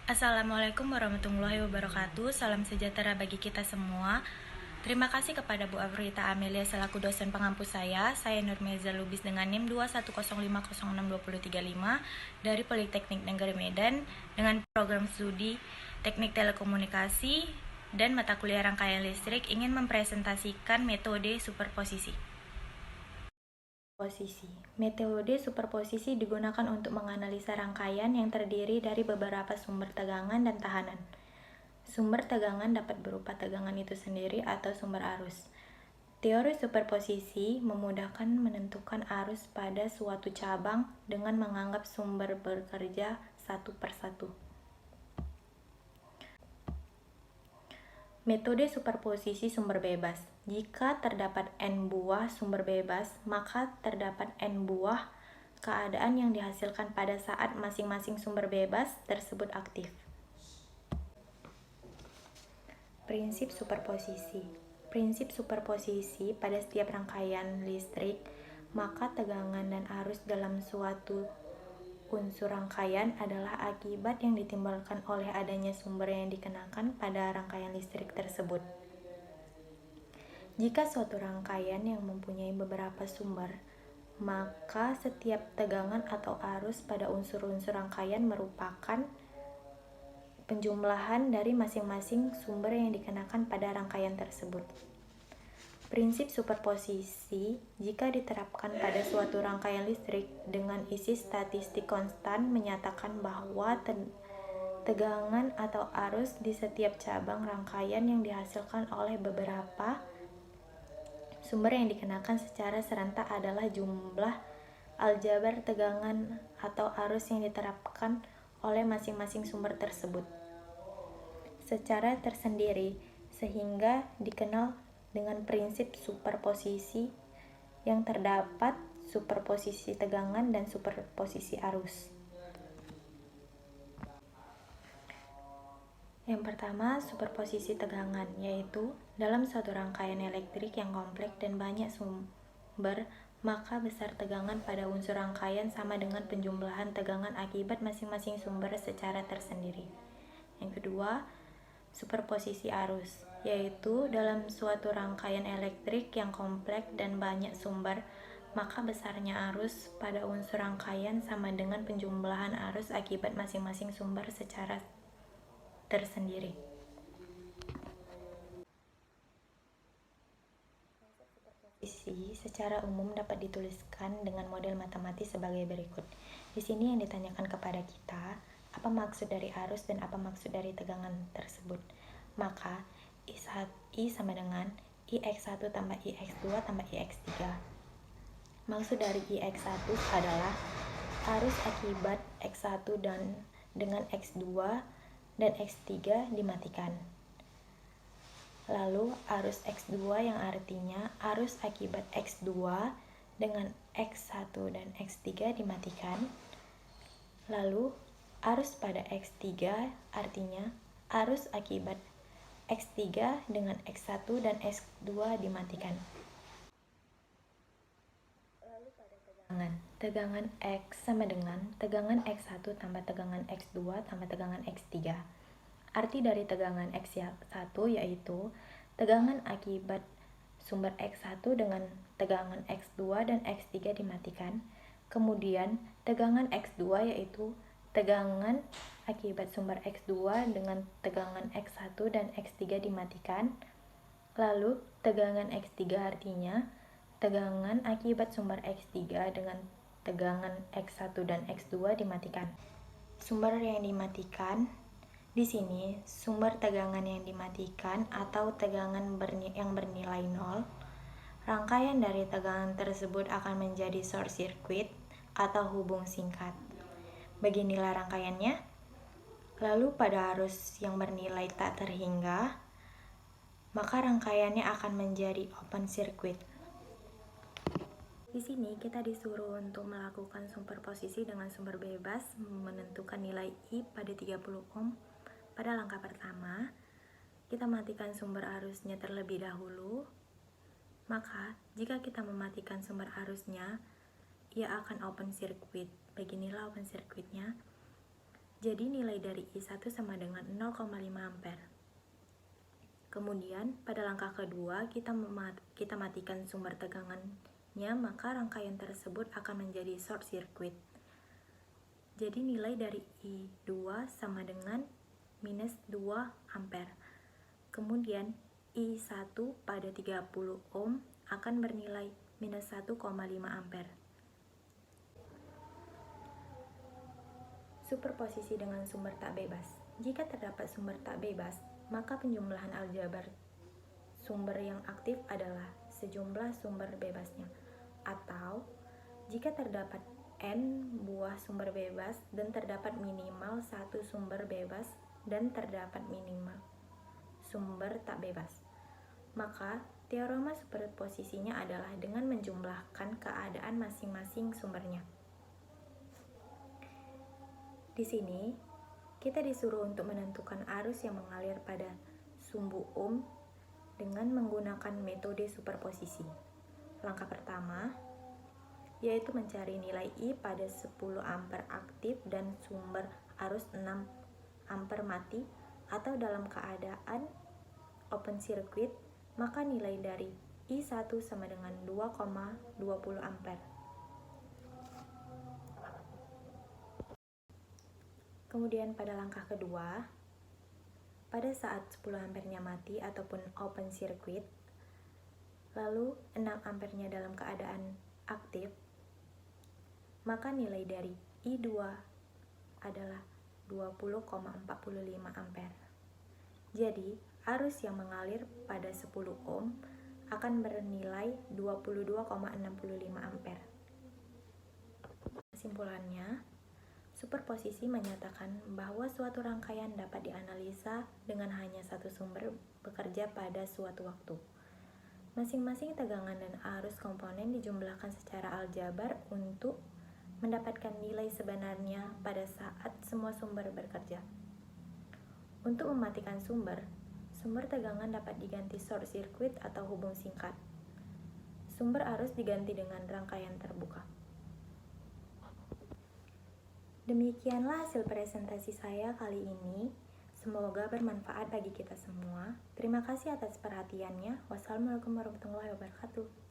Assalamualaikum warahmatullahi wabarakatuh. Salam sejahtera bagi kita semua. Terima kasih kepada Bu Afrita Amelia selaku dosen pengampu saya. Saya Nurmeza Lubis dengan NIM 210506235 dari Politeknik Negeri Medan dengan program studi Teknik Telekomunikasi dan mata kuliah rangkaian listrik ingin mempresentasikan metode superposisi. Metode superposisi digunakan untuk menganalisa rangkaian yang terdiri dari beberapa sumber tegangan dan tahanan. Sumber tegangan dapat berupa tegangan itu sendiri atau sumber arus. Teori superposisi memudahkan menentukan arus pada suatu cabang dengan menganggap sumber bekerja satu persatu. Metode superposisi sumber bebas. Jika terdapat N buah sumber bebas, maka terdapat N buah keadaan yang dihasilkan pada saat masing-masing sumber bebas tersebut aktif. Prinsip superposisi. Prinsip superposisi pada setiap rangkaian listrik, maka tegangan dan arus dalam suatu unsur rangkaian adalah akibat yang ditimbulkan oleh adanya sumber yang dikenakan pada rangkaian listrik tersebut. Jika suatu rangkaian yang mempunyai beberapa sumber, maka setiap tegangan atau arus pada unsur-unsur rangkaian merupakan penjumlahan dari masing-masing sumber yang dikenakan pada rangkaian tersebut. Prinsip superposisi jika diterapkan pada suatu rangkaian listrik dengan isi statistik konstan menyatakan bahwa tegangan atau arus di setiap cabang rangkaian yang dihasilkan oleh beberapa sumber yang dikenakan secara serentak adalah jumlah aljabar tegangan atau arus yang diterapkan oleh masing-masing sumber tersebut secara tersendiri, sehingga dikenal dengan prinsip superposisi yang terdapat superposisi tegangan dan superposisi arus. Yang pertama, superposisi tegangan, yaitu dalam suatu rangkaian elektrik yang kompleks dan banyak sumber, maka besar tegangan pada unsur rangkaian sama dengan penjumlahan tegangan akibat masing-masing sumber secara tersendiri. Yang kedua, superposisi arus, yaitu dalam suatu rangkaian elektrik yang kompleks dan banyak sumber, maka besarnya arus pada unsur rangkaian sama dengan penjumlahan arus akibat masing-masing sumber secara tersendiri. Superposisi secara umum dapat dituliskan dengan model matematis sebagai berikut. Di sini yang ditanyakan kepada kita, apa maksud dari arus dan apa maksud dari tegangan tersebut. Maka I sama dengan IX1 tambah IX2 tambah IX3. Maksud dari IX1 adalah arus akibat X1 dan dengan X2 dan X3 dimatikan. Lalu arus X2 yang artinya arus akibat X2 dengan X1 dan X3 dimatikan. Lalu arus pada X3 artinya arus akibat X3 dengan X1 dan X2 dimatikan. Lalu pada tegangan X sama dengan tegangan X1 tambah tegangan X2 tambah tegangan X3. Arti dari tegangan X1 yaitu tegangan akibat sumber X1 dengan tegangan X2 dan X3 dimatikan. Kemudian tegangan X2 yaitu tegangan akibat sumber X2 dengan tegangan X1 dan X3 dimatikan. Lalu tegangan X3 artinya tegangan akibat sumber X3 dengan tegangan X1 dan X2 dimatikan. Sumber yang dimatikan di sini sumber tegangan yang dimatikan atau tegangan yang bernilai 0. Rangkaian dari tegangan tersebut akan menjadi short circuit atau hubung singkat. Beginilah rangkaiannya. Lalu pada arus yang bernilai tak terhingga, maka rangkaiannya akan menjadi open circuit. Di sini kita disuruh untuk melakukan superposisi dengan sumber bebas, menentukan nilai I pada 30 ohm. Pada langkah pertama, kita matikan sumber arusnya terlebih dahulu. Maka, jika kita mematikan sumber arusnya, ia akan open circuit. Beginilah open circuitnya. Jadi nilai dari I1 sama dengan 0,5 ampere. Kemudian pada langkah kedua kita matikan sumber tegangannya, maka rangkaian tersebut akan menjadi short circuit. Jadi nilai dari I2 sama dengan minus 2 ampere. Kemudian I1 pada 30 ohm akan bernilai minus 1,5 ampere. Superposisi dengan sumber tak bebas. Jika terdapat sumber tak bebas, maka penjumlahan aljabar sumber yang aktif adalah sejumlah sumber bebasnya. Atau, jika terdapat N buah sumber bebas dan terdapat minimal satu sumber bebas dan terdapat minimal sumber tak bebas, maka teorema superposisinya adalah dengan menjumlahkan keadaan masing-masing sumbernya. Di sini, kita disuruh untuk menentukan arus yang mengalir pada sumbu ohm dengan menggunakan metode superposisi. Langkah pertama, yaitu mencari nilai I pada 10 ampere aktif dan sumber arus 6 ampere mati, atau dalam keadaan open circuit, maka nilai dari I1 sama dengan 2,20 ampere. Kemudian pada langkah kedua, pada saat 10 ampernya mati ataupun open circuit, lalu 6 ampernya dalam keadaan aktif, maka nilai dari I2 adalah 20,45 ampere. Jadi, arus yang mengalir pada 10 ohm akan bernilai 22,65 ampere. Kesimpulannya, superposisi menyatakan bahwa suatu rangkaian dapat dianalisa dengan hanya satu sumber bekerja pada suatu waktu. Masing-masing tegangan dan arus komponen dijumlahkan secara aljabar untuk mendapatkan nilai sebenarnya pada saat semua sumber bekerja. Untuk mematikan sumber tegangan dapat diganti short circuit atau hubung singkat. Sumber arus diganti dengan rangkaian terbuka. Demikianlah hasil presentasi saya kali ini. Semoga bermanfaat bagi kita semua. Terima kasih atas perhatiannya. Wassalamualaikum warahmatullahi wabarakatuh.